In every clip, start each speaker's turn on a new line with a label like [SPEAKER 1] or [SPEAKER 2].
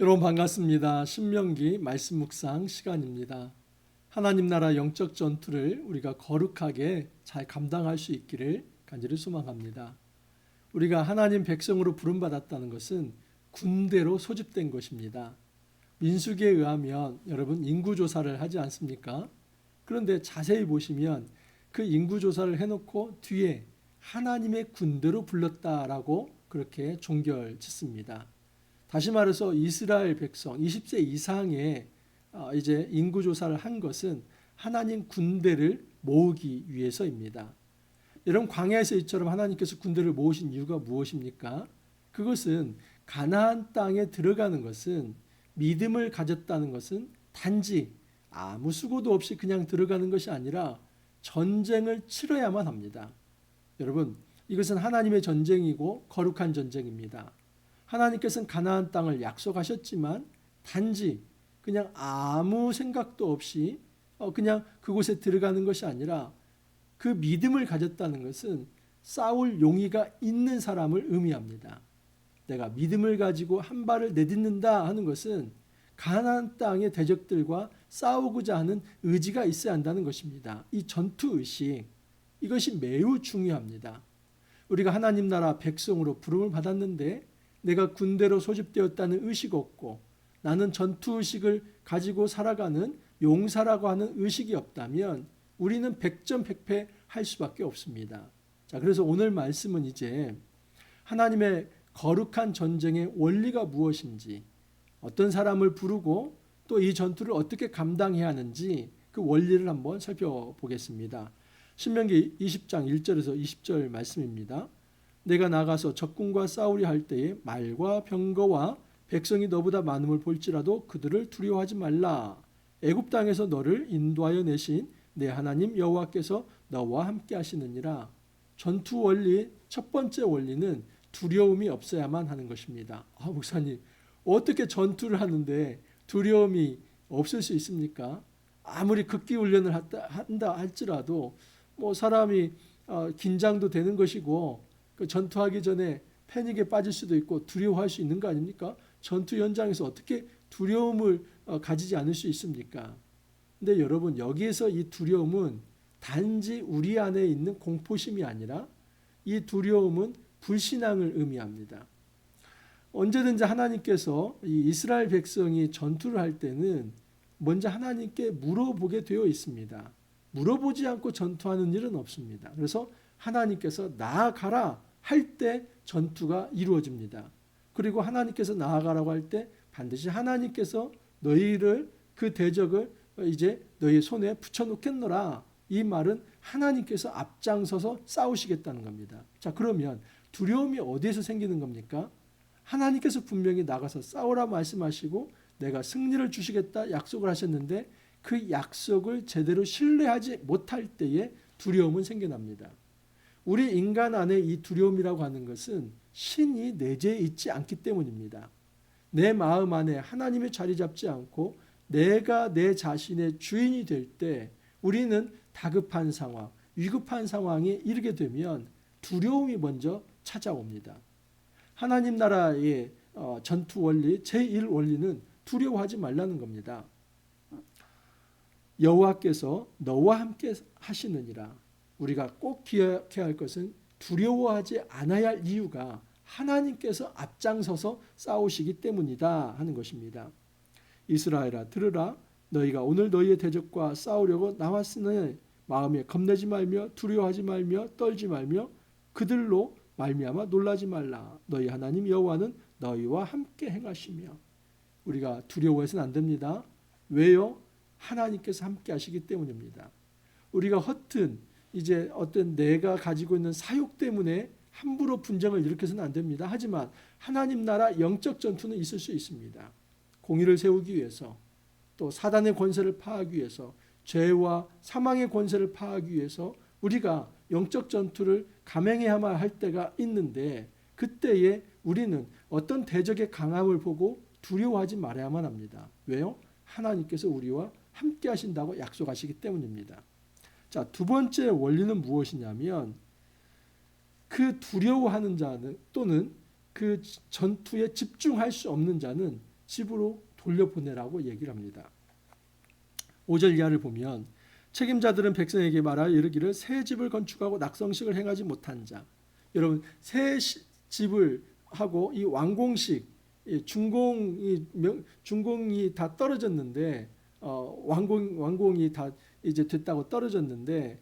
[SPEAKER 1] 여러분 반갑습니다. 신명기 말씀 묵상 시간입니다. 하나님 나라 영적 전투를 우리가 거룩하게 잘 감당할 수 있기를 간절히 소망합니다. 우리가 하나님 백성으로 부름받았다는 것은 군대로 소집된 것입니다. 민수기에 의하면 여러분 인구조사를 하지 않습니까? 그런데 자세히 보시면 그 인구조사를 해놓고 뒤에 하나님의 군대로 불렀다라고 그렇게 종결 짓습니다. 다시 말해서 이스라엘 백성 20세 이상의 이제 인구조사를 한 것은 하나님 군대를 모으기 위해서입니다. 여러분 광야에서 이처럼 하나님께서 군대를 모으신 이유가 무엇입니까? 그것은 가나안 땅에 들어가는 것은 믿음을 가졌다는 것은 단지 아무 수고도 없이 그냥 들어가는 것이 아니라 전쟁을 치러야만 합니다. 여러분 이것은 하나님의 전쟁이고 거룩한 전쟁입니다. 하나님께서는 가나안 땅을 약속하셨지만 단지 그냥 아무 생각도 없이 그냥 그곳에 들어가는 것이 아니라 그 믿음을 가졌다는 것은 싸울 용의가 있는 사람을 의미합니다. 내가 믿음을 가지고 한 발을 내딛는다 하는 것은 가나안 땅의 대적들과 싸우고자 하는 의지가 있어야 한다는 것입니다. 이 전투의식 이것이 매우 중요합니다. 우리가 하나님 나라 백성으로 부름을 받았는데 내가 군대로 소집되었다는 의식 없고 나는 전투의식을 가지고 살아가는 용사라고 하는 의식이 없다면 우리는 백전백패 할 수밖에 없습니다. 자, 그래서 오늘 말씀은 이제 하나님의 거룩한 전쟁의 원리가 무엇인지, 어떤 사람을 부르고 또 이 전투를 어떻게 감당해야 하는지 그 원리를 한번 살펴보겠습니다. 신명기 20장 1절에서 20절 말씀입니다. 내가 나가서 적군과 싸우려 할 때에 말과 병거와 백성이 너보다 많음을 볼지라도 그들을 두려워하지 말라. 애굽 땅에서 너를 인도하여 내신 내 하나님 여호와께서 너와 함께 하시느니라. 전투 원리 첫 번째 원리는 두려움이 없어야만 하는 것입니다. 목사님 어떻게 전투를 하는데 두려움이 없을 수 있습니까? 아무리 극기 훈련을 한다 할지라도 사람이 긴장도 되는 것이고 그 전투하기 전에 패닉에 빠질 수도 있고 두려워할 수 있는 거 아닙니까? 전투 현장에서 어떻게 두려움을 가지지 않을 수 있습니까? 근데 여러분 여기에서 이 두려움은 단지 우리 안에 있는 공포심이 아니라 이 두려움은 불신앙을 의미합니다. 언제든지 하나님께서 이 이스라엘 백성이 전투를 할 때는 먼저 하나님께 물어보게 되어 있습니다. 물어보지 않고 전투하는 일은 없습니다. 그래서 하나님께서 나아가라 할 때 전투가 이루어집니다. 그리고 하나님께서 나아가라고 할 때 반드시 하나님께서 너희를 그 대적을 이제 너희 손에 붙여놓겠노라. 이 말은 하나님께서 앞장서서 싸우시겠다는 겁니다. 자, 그러면 두려움이 어디에서 생기는 겁니까? 하나님께서 분명히 나가서 싸우라 말씀하시고 내가 승리를 주시겠다 약속을 하셨는데 그 약속을 제대로 신뢰하지 못할 때에 두려움은 생겨납니다. 우리 인간 안에 이 두려움이라고 하는 것은 신이 내재해 있지 않기 때문입니다. 내 마음 안에 하나님의 자리 잡지 않고 내가 내 자신의 주인이 될 때 우리는 다급한 상황, 위급한 상황에 이르게 되면 두려움이 먼저 찾아옵니다. 하나님 나라의 전투 원리, 제1 원리는 두려워하지 말라는 겁니다. 여호와께서 너와 함께 하시느니라. 우리가 꼭 기억해야 할 것은 두려워하지 않아야 할 이유가 하나님께서 앞장서서 싸우시기 때문이다 하는 것입니다. 이스라엘아 들으라. 너희가 오늘 너희의 대적과 싸우려고 나왔으니 마음에 겁내지 말며 두려워하지 말며 떨지 말며 그들로 말미암아 놀라지 말라. 너희 하나님 여호와는 너희와 함께 행하시며. 우리가 두려워해서는 안 됩니다. 왜요? 하나님께서 함께 하시기 때문입니다. 우리가 허튼 이제 어떤 내가 가지고 있는 사욕 때문에 함부로 분쟁을 일으켜서는 안 됩니다. 하지만 하나님 나라 영적 전투는 있을 수 있습니다. 공의를 세우기 위해서 또 사단의 권세를 파하기 위해서 죄와 사망의 권세를 파하기 위해서 우리가 영적 전투를 감행해야만 할 때가 있는데 그때에 우리는 어떤 대적의 강함을 보고 두려워하지 말아야만 합니다. 왜요? 하나님께서 우리와 함께 하신다고 약속하시기 때문입니다. 자, 두 번째 원리는 무엇이냐면 그 두려워하는 자는 또는 그 전투에 집중할 수 없는 자는 집으로 돌려보내라고 얘기를 합니다. 5절 이하를 보면 책임자들은 백성에게 말하여 이르기를 새 집을 건축하고 낙성식을 행하지 못한 자. 여러분 새 집을 하고 이 완공식 준공이 다 떨어졌는데 완공이 다 이제 됐다고 떨어졌는데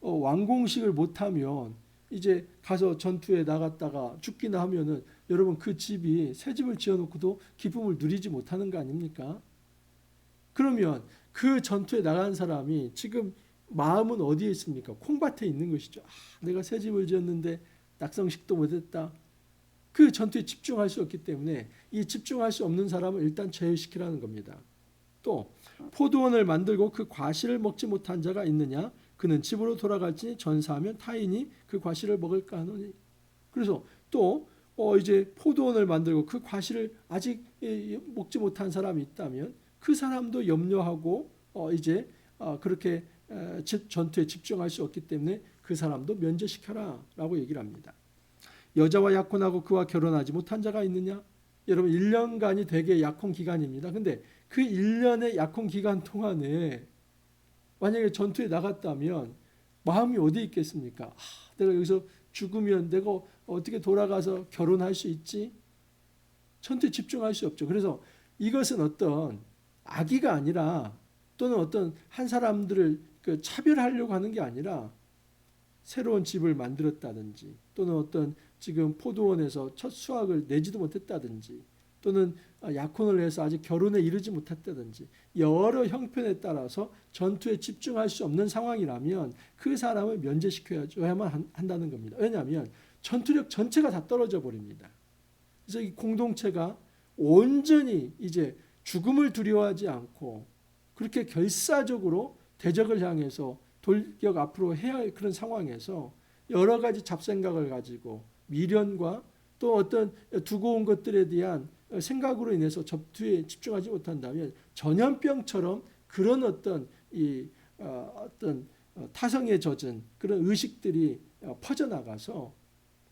[SPEAKER 1] 완공식을 못하면 이제 가서 전투에 나갔다가 죽기나 하면은 여러분 그 집이 새 집을 지어놓고도 기쁨을 누리지 못하는 거 아닙니까? 그러면 그 전투에 나간 사람이 지금 마음은 어디에 있습니까? 콩밭에 있는 것이죠. 내가 새 집을 지었는데 낙성식도 못했다. 그 전투에 집중할 수 없기 때문에 이 집중할 수 없는 사람을 일단 제외시키라는 겁니다. 또 포도원을 만들고 그 과실을 먹지 못한 자가 있느냐? 그는 집으로 돌아갈지니 전사하면 타인이 그 과실을 먹을까 하노니. 그래서 또 이제 포도원을 만들고 그 과실을 아직 먹지 못한 사람이 있다면 그 사람도 염려하고 이제 그렇게 전투에 집중할 수 없기 때문에 그 사람도 면제시켜라라고 얘기를 합니다. 여자와 약혼하고 그와 결혼하지 못한 자가 있느냐? 여러분 1년간이 되게 약혼 기간입니다. 근데 그 1년의 약혼 기간 동안에 만약에 전투에 나갔다면 마음이 어디 있겠습니까? 내가 여기서 죽으면 내가 어떻게 돌아가서 결혼할 수 있지? 전투에 집중할 수 없죠. 그래서 이것은 어떤 악의가 아니라 또는 어떤 한 사람들을 차별하려고 하는 게 아니라 새로운 집을 만들었다든지 또는 어떤 지금 포도원에서 첫 수확을 내지도 못했다든지 또는 약혼을 해서 아직 결혼에 이르지 못했다든지 여러 형편에 따라서 전투에 집중할 수 없는 상황이라면 그 사람을 면제시켜야만 한다는 겁니다. 왜냐하면 전투력 전체가 다 떨어져 버립니다. 그래서 이 공동체가 온전히 이제 죽음을 두려워하지 않고 그렇게 결사적으로 대적을 향해서 돌격 앞으로 해야 할 그런 상황에서 여러 가지 잡생각을 가지고 미련과 또 어떤 두고 온 것들에 대한 생각으로 인해서 전투에 집중하지 못한다면 전염병처럼 그런 어떤 타성에 젖은 그런 의식들이 퍼져나가서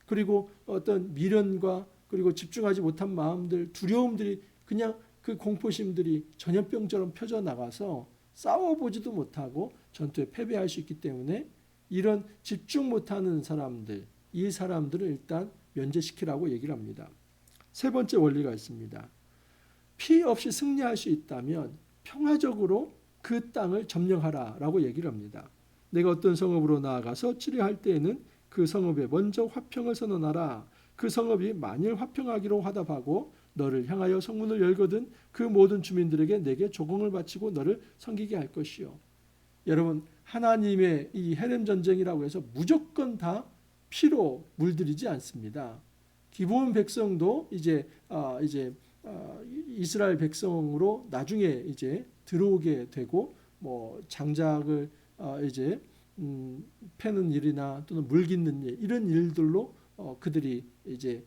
[SPEAKER 1] 그리고 어떤 미련과 그리고 집중하지 못한 마음들, 두려움들이 그냥 그 공포심들이 전염병처럼 펴져나가서 싸워보지도 못하고 전투에 패배할 수 있기 때문에 이런 집중 못하는 사람들, 이 사람들을 일단 면제시키라고 얘기를 합니다. 세 번째 원리가 있습니다. 피해 없이 승리할 수 있다면 평화적으로 그 땅을 점령하라라고 얘기를 합니다. 내가 어떤 성읍으로 나아가서 치료할 때에는 그 성읍에 먼저 화평을 선언하라. 그 성읍이 만일 화평하기로 화답하고 너를 향하여 성문을 열거든 그 모든 주민들에게 내게 조공을 바치고 너를 섬기게 할 것이요. 여러분 하나님의 이 헤렘 전쟁이라고 해서 무조건 다 피로 물들이지 않습니다. 기브온 백성도 이제 이스라엘 백성으로 나중에 이제 들어오게 되고 뭐 장작을 이제 패는 일이나 또는 물 깃는 일 이런 일들로 그들이 이제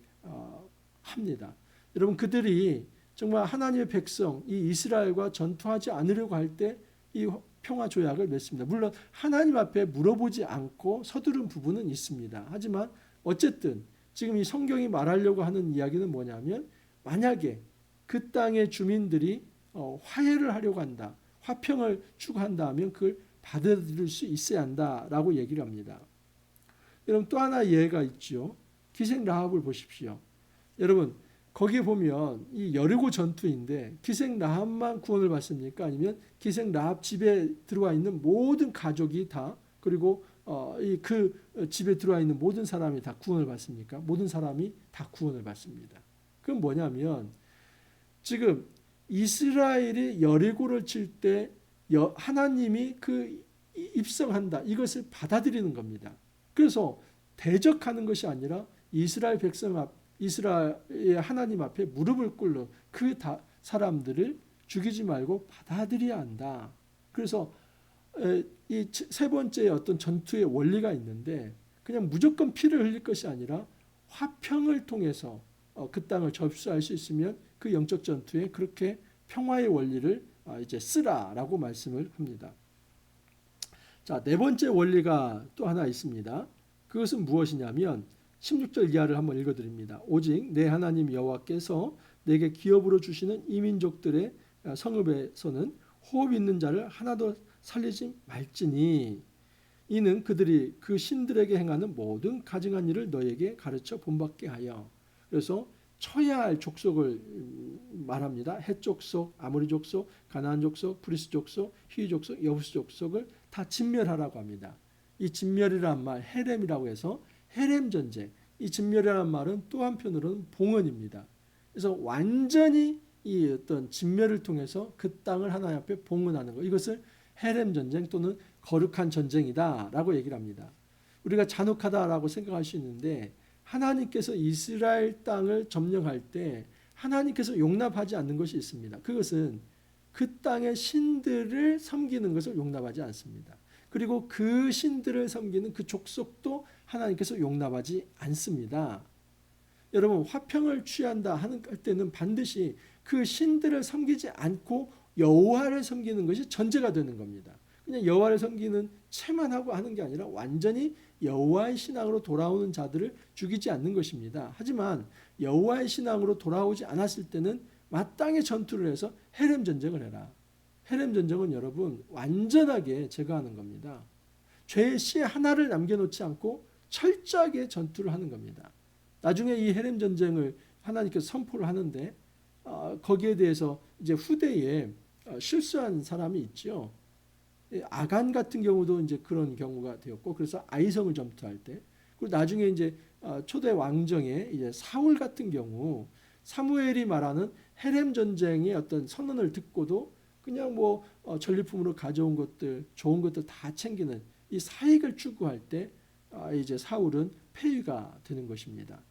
[SPEAKER 1] 합니다. 여러분 그들이 정말 하나님의 백성 이 이스라엘과 전투하지 않으려고 할 때 이 평화 조약을 맺습니다. 물론 하나님 앞에 물어보지 않고 서두른 부분은 있습니다. 하지만 어쨌든 지금 이 성경이 말하려고 하는 이야기는 뭐냐면 만약에 그 땅의 주민들이 화해를 하려고 한다. 화평을 추구한다 하면 그걸 받아들일 수 있어야 한다라고 얘기를 합니다. 여러분 또 하나 예가 있죠. 기생 라합을 보십시오. 여러분 거기에 보면 이 여리고 전투인데 기생 라합만 구원을 받습니까? 아니면 기생 라합 집에 들어와 있는 모든 가족이 다 그리고 그 집에 들어와 있는 모든 사람이 다 구원을 받습니까? 모든 사람이 다 구원을 받습니다. 그건 뭐냐면 지금 이스라엘이 여리고를 칠 때 하나님이 그 입성한다. 이것을 받아들이는 겁니다. 그래서 대적하는 것이 아니라 이스라엘 백성 앞 이스라엘의 하나님 앞에 무릎을 꿇는 그 사람들을 죽이지 말고 받아들여야 한다. 그래서 이 세 번째 어떤 전투의 원리가 있는데 그냥 무조건 피를 흘릴 것이 아니라 화평을 통해서 그 땅을 접수할 수 있으면 그 영적 전투에 그렇게 평화의 원리를 이제 쓰라라고 말씀을 합니다. 자, 네 번째 원리가 또 하나 있습니다. 그것은 무엇이냐면 16절 이하를 한번 읽어드립니다. 오직 내 하나님 여호와께서 내게 기업으로 주시는 이민족들의 성읍에서는 호흡 있는 자를 하나도 살리지 말지니 이는 그들이 그 신들에게 행하는 모든 가증한 일을 너에게 가르쳐 본받게 하여. 그래서 쳐야 할 족속을 말합니다. 헷 족속, 아모리 족속, 가나안 족속, 브리스 족속, 히위 족속, 여부스 족속을 다 진멸하라고 합니다. 이 진멸이란 말 헤렘이라고 해서 헤렘 전쟁. 이 진멸이라는 말은 또 한편으로는 봉헌입니다. 그래서 완전히 이 어떤 진멸을 통해서 그 땅을 하나님 앞에 봉헌하는 것. 이것을 헤렘 전쟁 또는 거룩한 전쟁이다라고 얘기를 합니다. 우리가 잔혹하다라고 생각할 수 있는데 하나님께서 이스라엘 땅을 점령할 때 하나님께서 용납하지 않는 것이 있습니다. 그것은 그 땅의 신들을 섬기는 것을 용납하지 않습니다. 그리고 그 신들을 섬기는 그 족속도 하나님께서 용납하지 않습니다. 여러분 화평을 취한다 할 때는 반드시 그 신들을 섬기지 않고 여호와를 섬기는 것이 전제가 되는 겁니다. 그냥 여호와를 섬기는 채만 하고 하는 게 아니라 완전히 여호와의 신앙으로 돌아오는 자들을 죽이지 않는 것입니다. 하지만 여호와의 신앙으로 돌아오지 않았을 때는 마땅히 전투를 해서 헤렘 전쟁을 해라. 헤렘 전쟁은 여러분 완전하게 제거하는 겁니다. 죄의 씨 하나를 남겨놓지 않고 철저하게 전투를 하는 겁니다. 나중에 이 헤렘 전쟁을 하나님께서 선포를 하는데 거기에 대해서 이제 후대에 실수한 사람이 있죠. 아간 같은 경우도 이제 그런 경우가 되었고, 그래서 아이성을 점투할 때, 그리고 나중에 이제 초대 왕정의 이제 사울 같은 경우 사무엘이 말하는 헤렘 전쟁의 어떤 선언을 듣고도 그냥 뭐 전리품으로 가져온 것들, 좋은 것들 다 챙기는 이 사익을 추구할 때 이제 사울은 폐위가 되는 것입니다.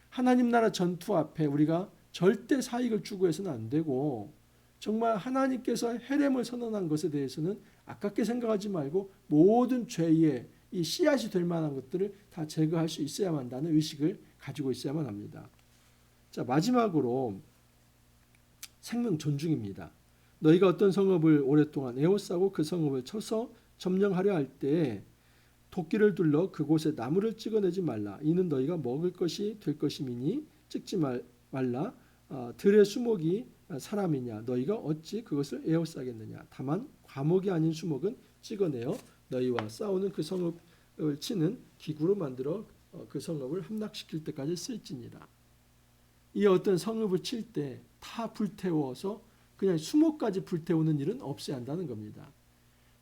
[SPEAKER 1] 하나님 나라 전투 앞에 우리가 절대 사익을 추구해서는 안 되고 정말 하나님께서 헤렘을 선언한 것에 대해서는 아깝게 생각하지 말고 모든 죄의 이 씨앗이 될 만한 것들을 다 제거할 수 있어야만 한다는 의식을 가지고 있어야만 합니다. 자, 마지막으로 생명 존중입니다. 너희가 어떤 성읍을 오랫동안 에워싸고 그 성읍을 쳐서 점령하려 할 때 도끼를 둘러 그곳에 나무를 찍어내지 말라. 이는 너희가 먹을 것이 될 것임이니 찍지 말라. 들의 수목이 사람이냐 너희가 어찌 그것을 에워싸겠느냐. 다만 과목이 아닌 수목은 찍어내어 너희와 싸우는 그 성읍을 치는 기구로 만들어 그 성읍을 함락시킬 때까지 쓸지니라. 이 어떤 성읍을 칠 때 다 불태워서 그냥 수목까지 불태우는 일은 없어야 한다는 겁니다.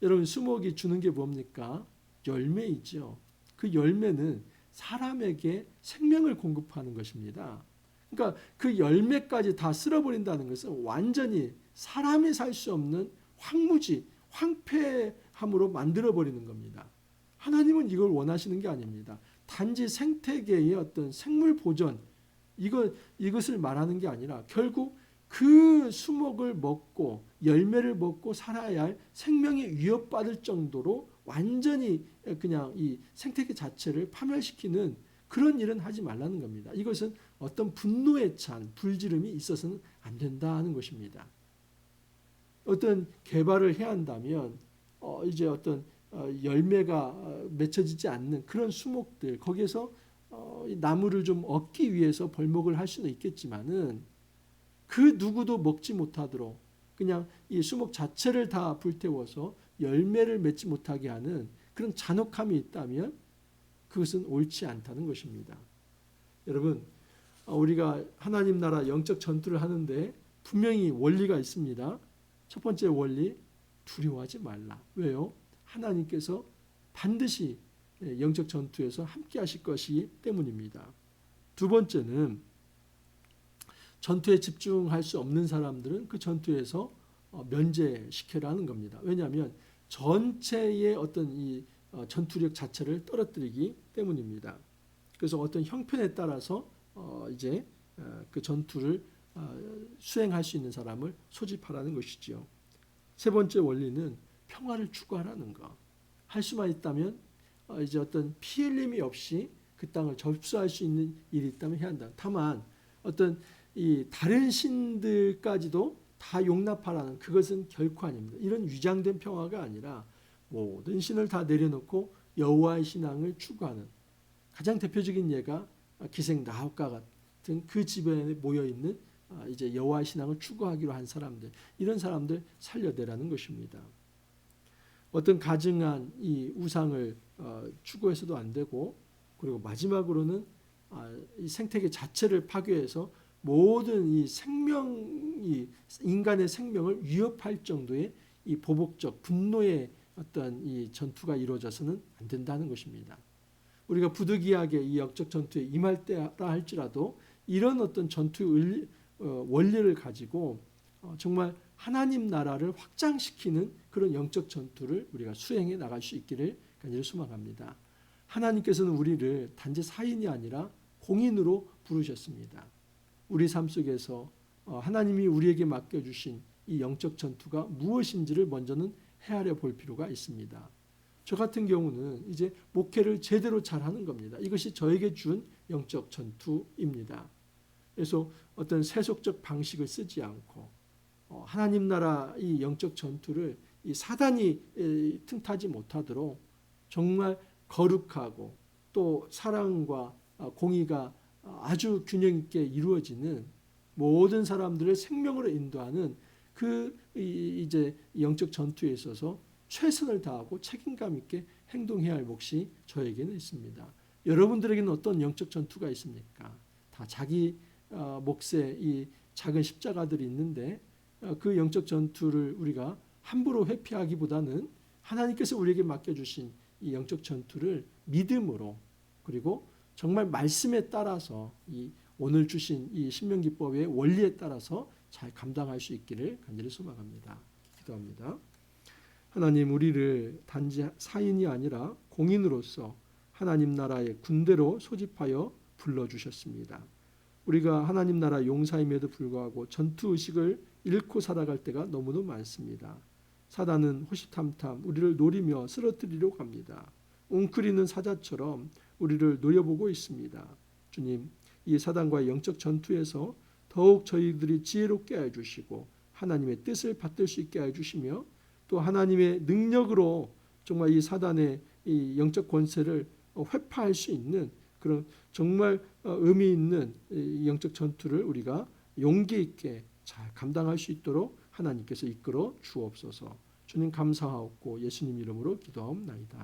[SPEAKER 1] 여러분 수목이 주는 게 뭡니까? 열매이죠. 그 열매는 사람에게 생명을 공급하는 것입니다. 그러니까 그 열매까지 다 쓸어버린다는 것은 완전히 사람이 살 수 없는 황무지, 황폐함으로 만들어버리는 겁니다. 하나님은 이걸 원하시는 게 아닙니다. 단지 생태계의 어떤 생물 보존, 이것을 말하는 게 아니라 결국 그 수목을 먹고 열매를 먹고 살아야 할 생명이 위협받을 정도로 완전히 그냥 이 생태계 자체를 파멸시키는 그런 일은 하지 말라는 겁니다. 이것은 어떤 분노에 찬 불지름이 있어서는 안 된다는 것입니다. 어떤 개발을 해야 한다면 이제 어떤 열매가 맺혀지지 않는 그런 수목들 거기에서 나무를 좀 얻기 위해서 벌목을 할 수는 있겠지만은 그 누구도 먹지 못하도록 그냥 이 수목 자체를 다 불태워서 열매를 맺지 못하게 하는 그런 잔혹함이 있다면 그것은 옳지 않다는 것입니다. 여러분 우리가 하나님 나라 영적 전투를 하는데 분명히 원리가 있습니다. 첫 번째 원리 두려워하지 말라. 왜요? 하나님께서 반드시 영적 전투에서 함께 하실 것이기 때문입니다. 두 번째는 전투에 집중할 수 없는 사람들은 그 전투에서 면제시켜라는 겁니다. 왜냐하면 전체의 어떤 이 전투력 자체를 떨어뜨리기 때문입니다. 그래서 어떤 형편에 따라서 이제 그 전투를 수행할 수 있는 사람을 소집하라는 것이지요. 세 번째 원리는 평화를 추구하라는 거. 할 수만 있다면 이제 어떤 피 흘림이 없이 그 땅을 접수할 수 있는 일이 있다면 해야 한다. 다만 어떤 이 다른 신들까지도 다 용납하라는 그것은 결코 아닙니다. 이런 위장된 평화가 아니라 모든 신을 다 내려놓고 여호와의 신앙을 추구하는 가장 대표적인 예가 기생 라합과 같은 그 집에 모여 있는 이제 여호와 신앙을 추구하기로 한 사람들, 이런 사람들 살려내라는 것입니다. 어떤 가증한 이 우상을 추구해서도 안 되고, 그리고 마지막으로는 이 생태계 자체를 파괴해서 모든 이 생명이 인간의 생명을 위협할 정도의 이 보복적 분노의 어떤 이 전투가 이루어져서는 안 된다는 것입니다. 우리가 부득이하게 이 영적 전투에 임할 때라 할지라도 이런 어떤 전투 원리를 가지고 정말 하나님 나라를 확장시키는 그런 영적 전투를 우리가 수행해 나갈 수 있기를 간절히 소망합니다. 하나님께서는 우리를 단지 사인이 아니라 공인으로 부르셨습니다. 우리 삶 속에서 하나님이 우리에게 맡겨주신 이 영적 전투가 무엇인지를 먼저는 헤아려 볼 필요가 있습니다. 저 같은 경우는 이제 목회를 제대로 잘하는 겁니다. 이것이 저에게 준 영적 전투입니다. 그래서 어떤 세속적 방식을 쓰지 않고 하나님 나라 이 영적 전투를 이 사단이 틈타지 못하도록 정말 거룩하고 또 사랑과 공의가 아주 균형 있게 이루어지는 모든 사람들의 생명으로 인도하는 그 이제 영적 전투에 있어서 최선을 다하고 책임감 있게 행동해야 할 몫이 저에게는 있습니다. 여러분들에게는 어떤 영적 전투가 있습니까? 다 자기 몫에 이 작은 십자가들이 있는데 그 영적 전투를 우리가 함부로 회피하기보다는 하나님께서 우리에게 맡겨주신 이 영적 전투를 믿음으로, 그리고 정말 말씀에 따라서 이 오늘 주신 이 신명기법의 원리에 따라서 잘 감당할 수 있기를 간절히 소망합니다. 기도합니다. 하나님, 우리를 단지 사인이 아니라 공인으로서 하나님 나라의 군대로 소집하여 불러주셨습니다. 우리가 하나님 나라 용사임에도 불구하고 전투의식을 잃고 살아갈 때가 너무도 많습니다. 사단은 호시탐탐 우리를 노리며 쓰러뜨리려고 합니다. 웅크리는 사자처럼 우리를 노려보고 있습니다. 주님, 이 사단과의 영적 전투에서 더욱 저희들이 지혜롭게 해주시고 하나님의 뜻을 받들 수 있게 해주시며 또 하나님의 능력으로 정말 이 사단의 이 영적 권세를 회파할 수 있는 그런 정말 의미 있는 영적 전투를 우리가 용기 있게 잘 감당할 수 있도록 하나님께서 이끌어 주옵소서. 주님 감사하옵고 예수님 이름으로 기도하옵나이다.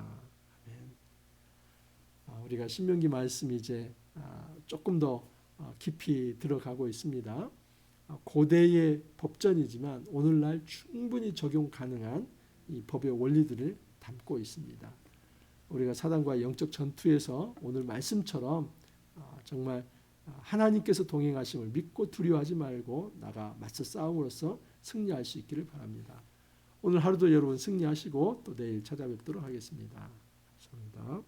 [SPEAKER 1] 아멘. 우리가 신명기 말씀이 이제 조금 더 깊이 들어가고 있습니다. 고대의 법전이지만 오늘날 충분히 적용 가능한 이 법의 원리들을 담고 있습니다. 우리가 사단과 영적 전투에서 오늘 말씀처럼 정말 하나님께서 동행하심을 믿고 두려워하지 말고 나가 맞서 싸움으로써 승리할 수 있기를 바랍니다. 오늘 하루도 여러분 승리하시고 또 내일 찾아뵙도록 하겠습니다. 감사합니다.